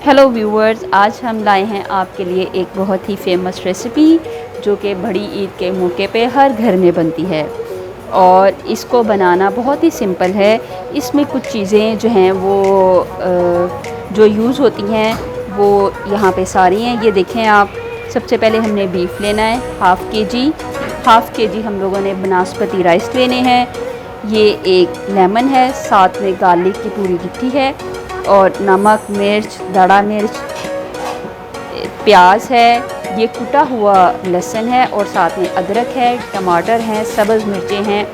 Hello viewers, आज हम लाए हैं आपके लिए एक बहुत ही फेमस रेसिपी जो कि बड़ी ईद के मौके पे हर घर में बनती है। और इसको बनाना बहुत ही सिंपल है। इसमें कुछ चीज़ें जो हैं वो जो यूज़ होती हैं वो यहाँ पे सारी हैं। ये देखें आप, सबसे पहले हमने बीफ लेना है हाफ़ के जी हम लोगों ने बनास्पति राइस लेने हैं। ये एक लेमन है, साथ में गार्लिक की पूरी गिट्टी है और नमक, मिर्च, दाढ़ा मिर्च, प्याज है, ये कुटा हुआ लहसुन है और साथ में अदरक है, टमाटर हैं, सब्ज़ मिर्चें हैं,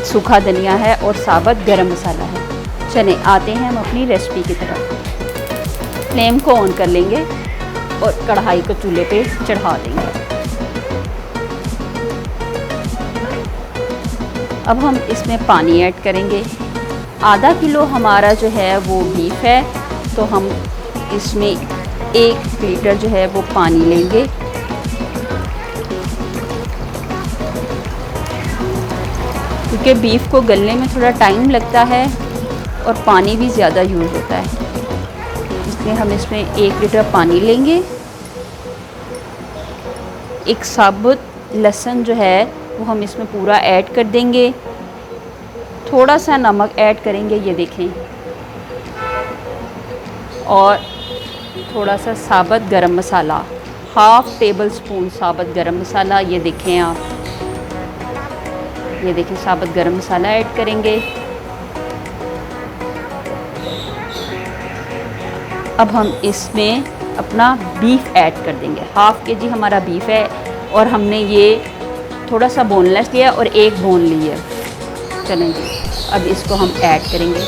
सूखा धनिया है और साबुत गरम मसाला है। चलें आते हैं हम अपनी रेसिपी की तरफ। फ्लेम को ऑन कर लेंगे और कढ़ाई को चूल्हे पे चढ़ा देंगे। अब हम इसमें पानी ऐड करेंगे। आधा किलो हमारा जो है वो बीफ है, तो हम इसमें 1 लीटर जो है वो पानी लेंगे। क्योंकि बीफ को गलने में थोड़ा टाइम लगता है और पानी भी ज़्यादा यूज़ होता है, इसलिए हम इसमें 1 लीटर पानी लेंगे। एक साबुत लहसुन जो है वो हम इसमें पूरा ऐड कर देंगे। थोड़ा सा नमक ऐड करेंगे, ये देखें, और थोड़ा सा साबुत गरम मसाला, हाफ़ टेबल स्पून साबुत गरम मसाला, ये देखें आप, ये देखें साबुत गरम मसाला ऐड करेंगे। अब हम इसमें अपना बीफ ऐड कर देंगे। हाफ़ के जी हमारा बीफ है और हमने ये थोड़ा सा बोनलेस लिया और 1 बोन ली है। चलें जी, अब इसको हम ऐड करेंगे।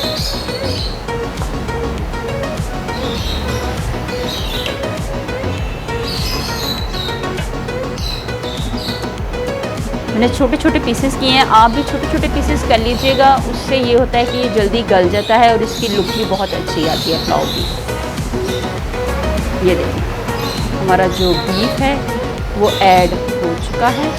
मैंने छोटे छोटे पीसेस किए हैं, आप भी छोटे छोटे पीसेस कर लीजिएगा। उससे ये होता है कि ये जल्दी गल जाता है और इसकी लुक भी बहुत अच्छी आती है पुलाव की। ये देखिए हमारा जो बीफ है वो ऐड हो चुका है।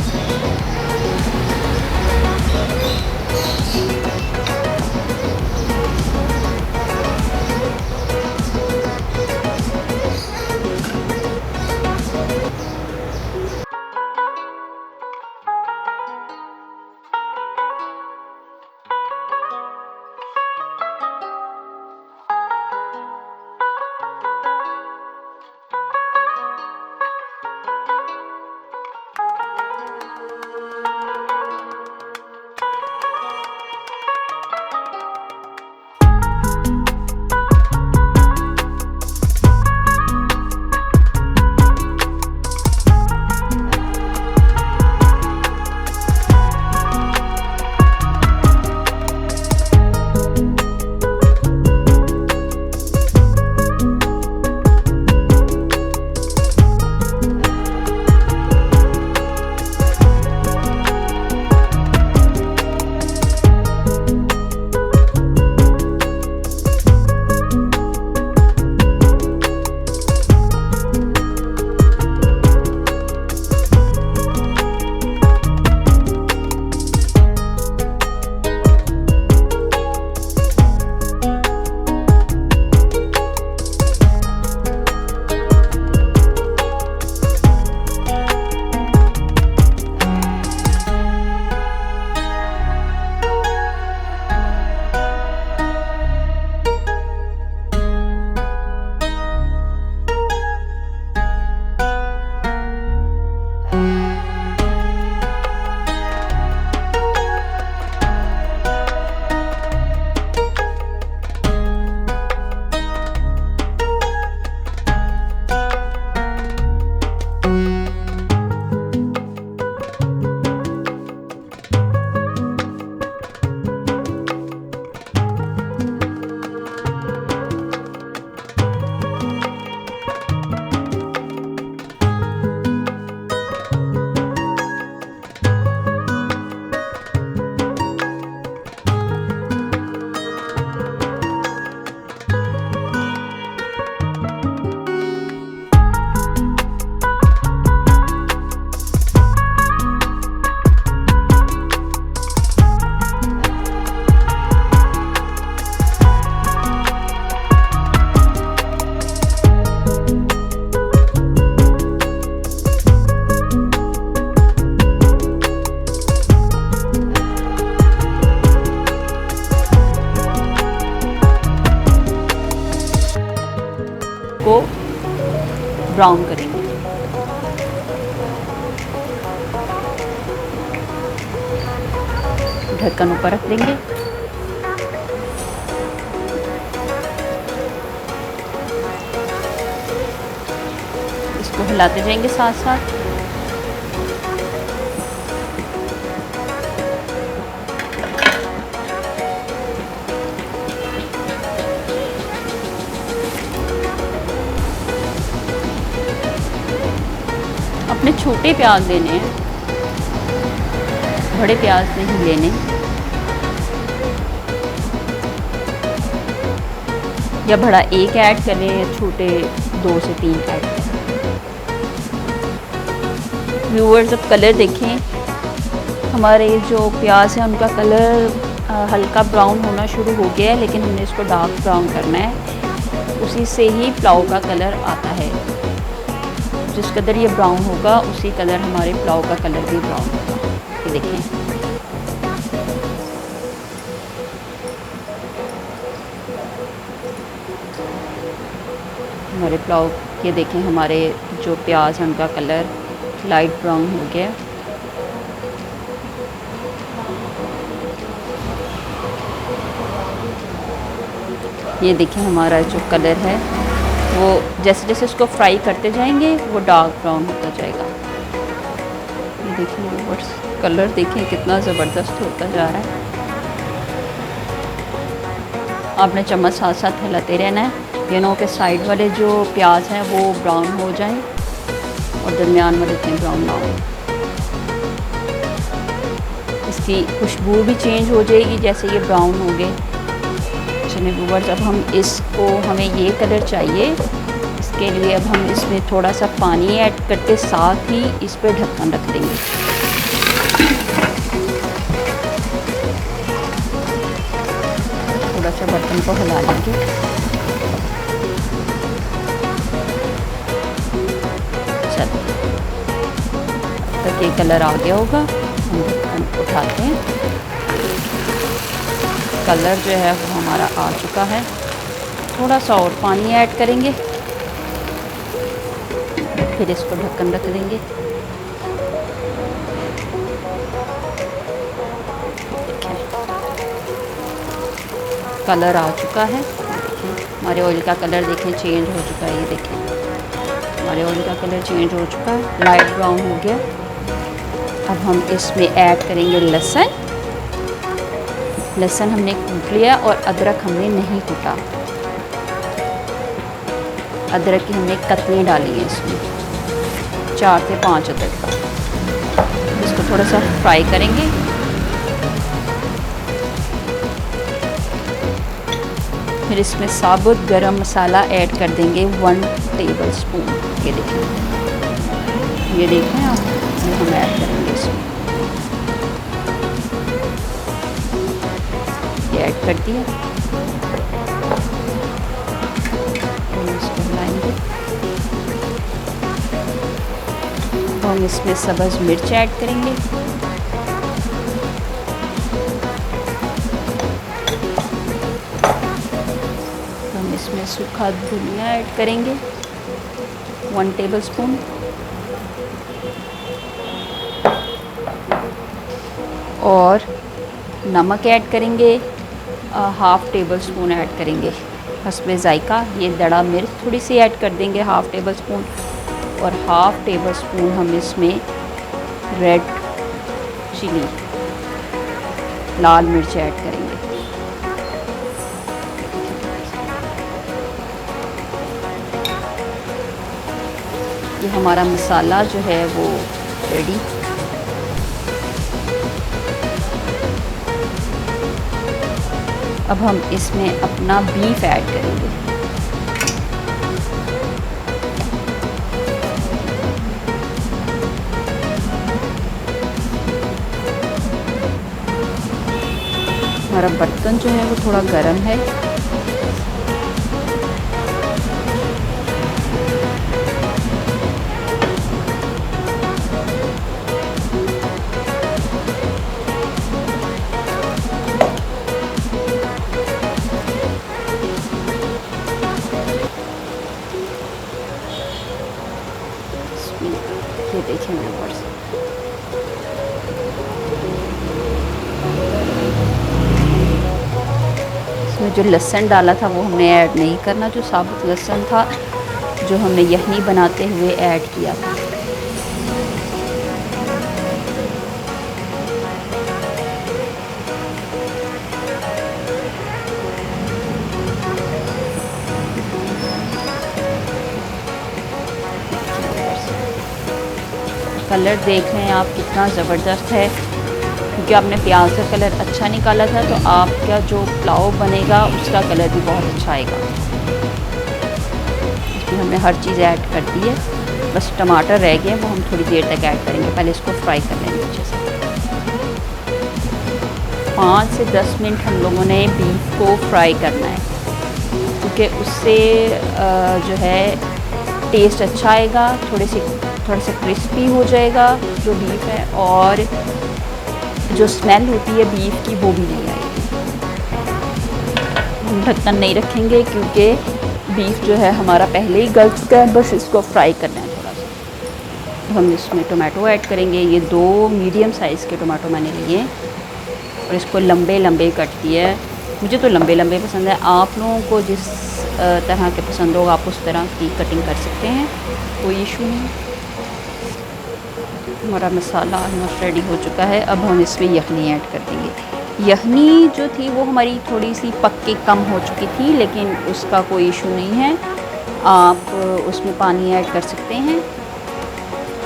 इसको ब्राउन करेंगे। ढक्कन ऊपर रख देंगे। इसको हिलाते जाएंगे साथ साथ। अपने छोटे प्याज लेने हैं, बड़े प्याज नहीं लेने। या बड़ा एक ऐड करें या छोटे 2 से 3 ऐड करें। व्यूअर्स अब कलर देखें, हमारे जो प्याज है उनका कलर हल्का ब्राउन होना शुरू हो गया है, लेकिन हमने इसको डार्क ब्राउन करना है। उसी से ही पुलाव का कलर आता है। जिस कलर ये ब्राउन होगा उसी कलर हमारे पुलाव का कलर भी ब्राउन होगा। ये देखें, हमारे पुलाव ये देखें, हमारे जो प्याज हैं उनका कलर लाइट ब्राउन हो गया। ये देखें, हमारा जो कलर है वो जैसे जैसे इसको फ्राई करते जाएंगे वो डार्क ब्राउन होता जाएगा। ये देखिए कलर देखें कितना ज़बरदस्त होता जा रहा है। आपने चम्मच साथ साथ हिलाते रहना है। दोनों के साइड वाले जो प्याज हैं वो ब्राउन हो जाएं और दरमियान वाले इतने ब्राउन ना हो। इसकी खुशबू भी चेंज हो जाएगी जैसे ये ब्राउन हो गए। चलिए व्यूअर्स, अब हम इसको, हमें ये कलर चाहिए, इसके लिए अब हम इसमें थोड़ा सा पानी ऐड करते साथ ही इस पर ढक्कन रख देंगे। थोड़ा सा बर्तन को हिला लेंगे। चलो, अब तक ये कलर आ गया होगा, हम ढक्कन उठाते हैं। कलर जो है वो हमारा आ चुका है। थोड़ा सा और पानी ऐड करेंगे, फिर इसको ढक्कन रख देंगे। कलर आ चुका है। देखिए हमारे ऑयल का कलर देखें चेंज हो चुका है। ये देखें हमारे ऑयल का कलर चेंज हो चुका है, लाइट ब्राउन हो गया। अब हम इसमें ऐड करेंगे लहसुन। लहसुन हमने कूट लिया और अदरक हमने नहीं कूटा। अदरक की हमने कतनी डाली है इसमें, 4 से 5 अदरक का। इसको थोड़ा सा फ्राई करेंगे। फिर इसमें साबुत गरम मसाला ऐड कर देंगे 1 टेबल स्पून। ये देखें, ये देखें आप, ये हम ऐड करेंगे इसमें। ये ऐड कर दिया, इसको मिलाएंगे। तो हम इसमें सब्ज़ मिर्च ऐड करेंगे। हम इसमें सूखा धनिया ऐड करेंगे 1 टेबल स्पून। और नमक ऐड करेंगे 1/2 टेबल स्पून ऐड करेंगे हस्बे जायका। ये दड़ा मिर्च थोड़ी सी ऐड कर देंगे 1/2 टेबल स्पून। और 1/2 टेबल स्पून हम इसमें रेड चिली, लाल मिर्च ऐड करेंगे। ये हमारा मसाला जो है वो रेडी। अब हम इसमें अपना बीफ ऐड करेंगे। हमारा बर्तन जो है वो थोड़ा गर्म है। जो लहसुन डाला था वो हमने ऐड नहीं करना, जो साबुत लहसुन था जो हमने यखनी बनाते हुए ऐड किया था। कलर देख रहे हैं आप कितना ज़बरदस्त है, क्योंकि आपने प्याज का कलर अच्छा निकाला था तो आपका जो पुलाव बनेगा उसका कलर भी बहुत अच्छा आएगा। इसमें हमने हर चीज़ ऐड कर दी है, बस टमाटर रह गए, वो हम थोड़ी देर तक ऐड करेंगे। पहले इसको फ्राई कर लेंगे अच्छे से। 5 से 10 मिनट हम लोगों ने बीफ को फ्राई करना है, क्योंकि उससे जो है टेस्ट अच्छा आएगा, थोड़ा सा क्रिस्पी हो जाएगा जो बीफ है, और जो स्मेल होती है बीफ की वो भी नहीं आएगी। हम ढक्कन नहीं रखेंगे क्योंकि बीफ जो है हमारा पहले ही गल चुका है, बस इसको फ्राई करना है थोड़ा सा। तो हम इसमें टोमेटो ऐड करेंगे। ये 2 मीडियम साइज़ के टोमेटो मैंने लिए और इसको लंबे लंबे कट किया है। मुझे तो लंबे लंबे पसंद है, आप लोगों को जिस तरह के पसंद होगा आप उस तरह की कटिंग कर सकते हैं, कोई इशू नहीं। हमारा मसाला ऑलमोस्ट रेडी हो चुका है। अब हम इसमें यखनी ऐड कर देंगे। यखनी जो थी वो हमारी थोड़ी सी पक के कम हो चुकी थी, लेकिन उसका कोई इशू नहीं है, आप उसमें पानी ऐड कर सकते हैं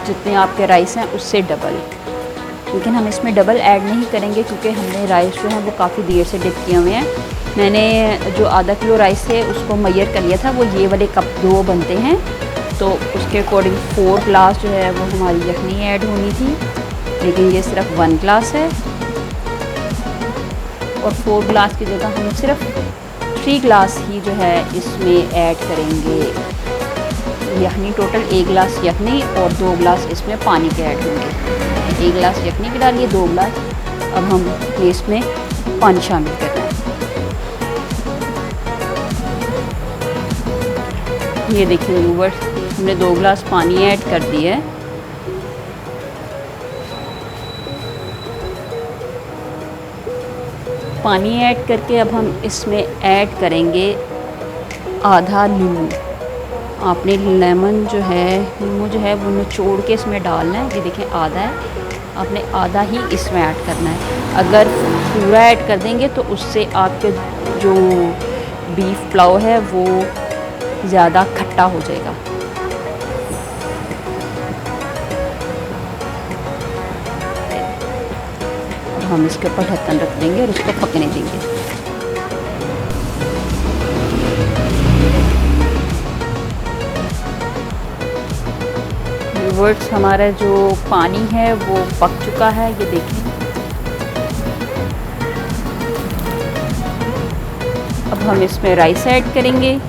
जितने आपके राइस हैं उससे डबल। लेकिन हम इसमें डबल ऐड नहीं करेंगे क्योंकि हमने राइस जो है वो काफ़ी देर से डिप किए हुए हैं। मैंने जो आधा किलो राइस है उसको मैयर कर लिया था, वो ये वाले कप 2 बनते हैं, तो उसके अकॉर्डिंग 4 ग्लास जो है वो हमारी यखनी ऐड होनी थी, लेकिन ये सिर्फ 1 ग्लास है। और 4 ग्लास की जगह हम सिर्फ 3 ग्लास ही जो है इसमें ऐड करेंगे यखनी। टोटल 1 ग्लास यखनी और 2 ग्लास इसमें पानी के ऐड होंगे। 1 ग्लास यखनी के डालिए, 2 ग्लास अब हम इसमें पानी शामिल करना है। ये देखिए व्यूअर्स, हमने 2 ग्लास पानी ऐड कर दिया है। पानी ऐड करके अब हम इसमें ऐड करेंगे आधा नींबू। आपने लेमन जो है, नींबू जो है वो निचोड़ के इसमें डालना है। ये देखिए आधा है, आपने आधा ही इसमें ऐड करना है। अगर पूरा ऐड कर देंगे तो उससे आपके जो बीफ पुलाव है वो ज़्यादा खट्टा हो जाएगा। और हम इसके ऊपर ढक्कन रख देंगे और इसको पकने देंगे। व्यूअर्स, हमारा जो पानी है वो पक चुका है, ये देखिए। अब हम इसमें राइस ऐड करेंगे।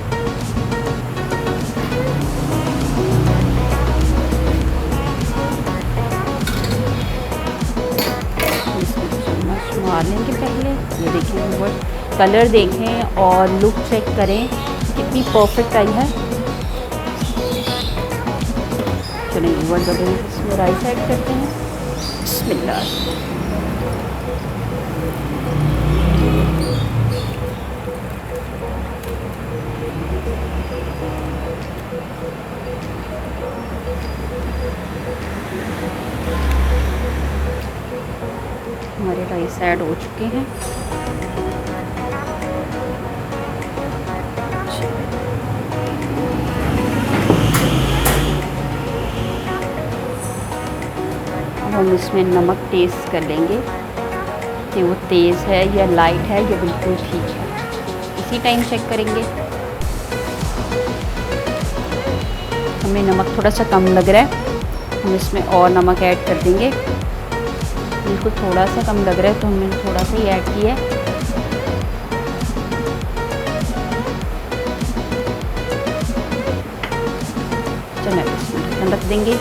मार लेंगे पहले। ये देखिए व्यूअर्स, कलर देखें और लुक चेक करें कितनी परफेक्ट आई है। चलिए व्यूअर्स, अब इसमें राइस ऐड करते हैं। बिस्मिल्लाह। हमारे राइस ऐड हो चुके हैं। अब हम इसमें नमक टेस्ट कर लेंगे कि वो तेज़ है या लाइट है या बिल्कुल ठीक है, इसी टाइम चेक करेंगे। हमें नमक थोड़ा सा कम लग रहा है, हम इसमें और नमक ऐड कर देंगे। बिल्कुल थोड़ा सा कम लग रहा है तो हमने थोड़ा सा ही ऐड किया है। चलो इसमें ढक्कन रख देंगे।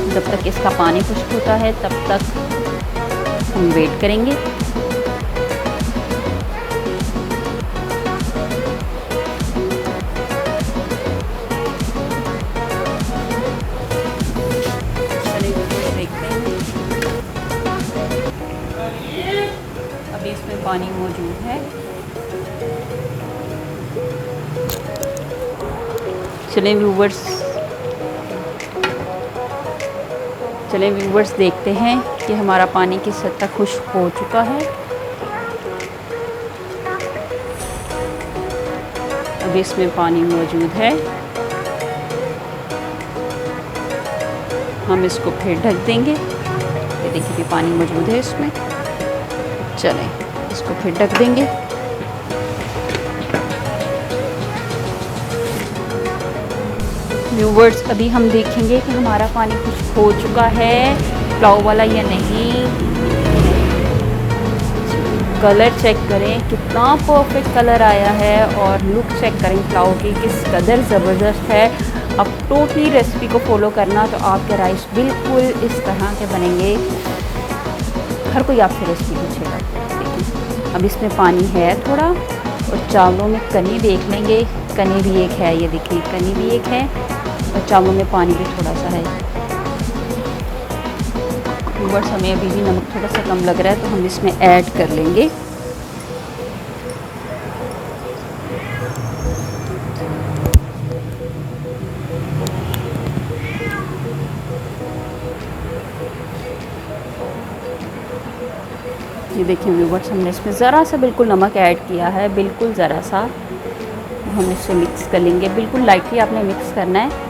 जब तक इसका पानी खुश्क होता है तब तक हम वेट करेंगे। अभी इसमें पानी मौजूद है। चलें व्यूवर्स देखते हैं कि हमारा पानी किस हद तक खुश्क हो चुका है। अभी इसमें पानी मौजूद है। हम इसको फिर ढक देंगे। ये देखिए पानी मौजूद है इसमें। चलें इसको फिर ढक देंगे। व्यूवर्स अभी हम देखेंगे कि हमारा पानी खुश्क हो चुका है पुलाव वाला या नहीं। कलर चेक करें कितना परफेक्ट कलर आया है और लुक चेक करें पुलाव की किस कदर ज़बरदस्त है। अब टोटली रेसिपी को फॉलो करना तो आपके राइस बिल्कुल इस तरह के बनेंगे। हर कोई आपसे रेसिपी पूछेगा। देखिए अब इसमें पानी है थोड़ा और चावलों में कनी देख लेंगे। कनी भी एक है, ये देखिए कनी भी एक है और चावलों में पानी भी थोड़ा सा है। व्यूअर्स हमें अभी भी नमक थोड़ा सा कम लग रहा है तो हम इसमें ऐड कर लेंगे। ये देखिए व्यूअर्स हमने इसमें ज़रा सा बिल्कुल नमक ऐड किया है, बिल्कुल ज़रा सा। हम इसे मिक्स कर लेंगे। बिल्कुल लाइटली आपने मिक्स करना है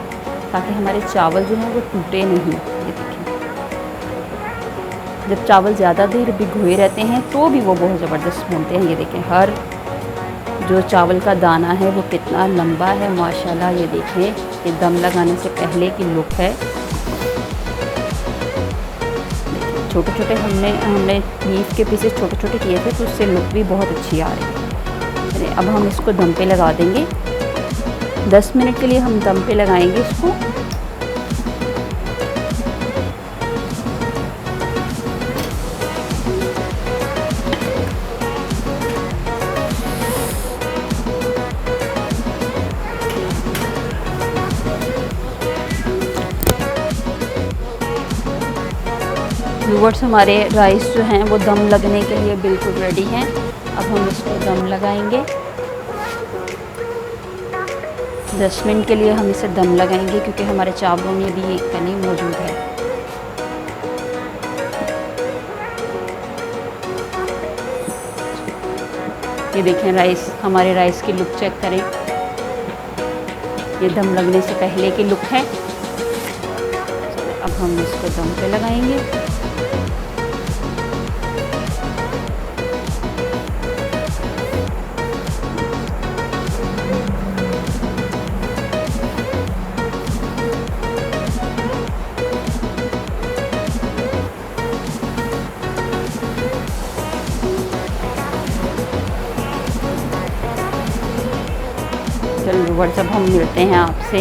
ताकि हमारे चावल जो हैं वो टूटे नहीं। ये देखिए जब चावल ज़्यादा देर भिगोए रहते हैं तो भी वो बहुत ज़बरदस्त बनते हैं। ये देखें हर जो चावल का दाना है वो कितना लंबा है माशाल्लाह। ये देखें ये दम लगाने से पहले की लुक है। छोटे छोटे हमने बीफ के पीसेस छोटे छोटे किए थे तो उससे लुक भी बहुत अच्छी आ रही है। अब हम इसको दम पे लगा देंगे। 10 मिनट के लिए हम दम पे लगाएंगे इसको। व्यूअर्स हमारे राइस जो हैं वो दम लगने के लिए बिल्कुल रेडी हैं। अब हम इसको दम लगाएंगे। 10 मिनट के लिए हम इसे दम लगाएंगे क्योंकि हमारे चावलों में भी एक कनी मौजूद है। ये देखें राइस, हमारे राइस की लुक चेक करें। ये दम लगने से पहले की लुक है। अब हम इसको दम पे लगाएंगे। चलो व्यूअर्स अब हम मिलते हैं आपसे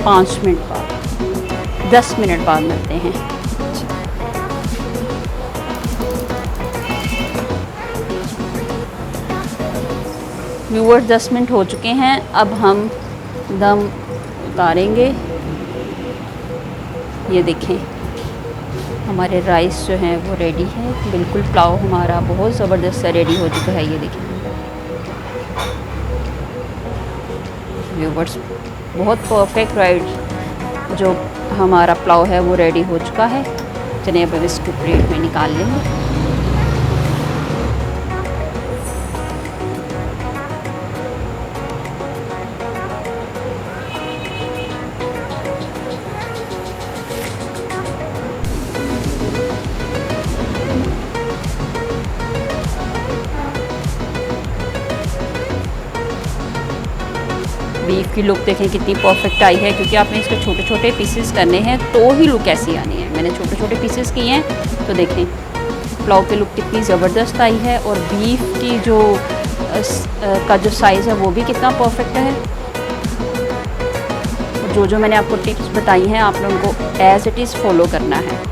5 मिनट बाद, 10 मिनट बाद मिलते हैं। व्यूअर्स 10 मिनट हो चुके हैं। अब हम दम उतारेंगे। ये देखें हमारे राइस जो हैं वो रेडी है। बिल्कुल पुलाव हमारा बहुत ज़बरदस्त सा रेडी हो चुका है। ये देखें व्यूअर्स बहुत परफेक्ट राइस जो हमारा पुलाव है वो रेडी हो चुका है। चलिए अब इसको प्लेट में निकाल लेंगे। बीफ की लुक देखें कितनी परफेक्ट आई है क्योंकि आपने इसके छोटे छोटे पीसेस करने हैं तो ही लुक ऐसी आनी है। मैंने छोटे छोटे पीसेस किए हैं तो देखें पुलाव की लुक कितनी ज़बरदस्त आई है और बीफ की जो का जो साइज़ है वो भी कितना परफेक्ट है। और जो मैंने आपको टिप्स बताई हैं आपने उनको एज़ इट इज़ फॉलो करना है।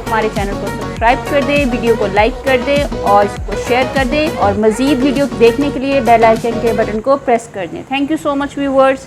हमारे चैनल को सब्सक्राइब कर दें, वीडियो को लाइक कर दें और इसको शेयर कर दें और मज़ीद वीडियो देखने के लिए बेल आइकन के बटन को प्रेस कर दें। Thank you so much viewers.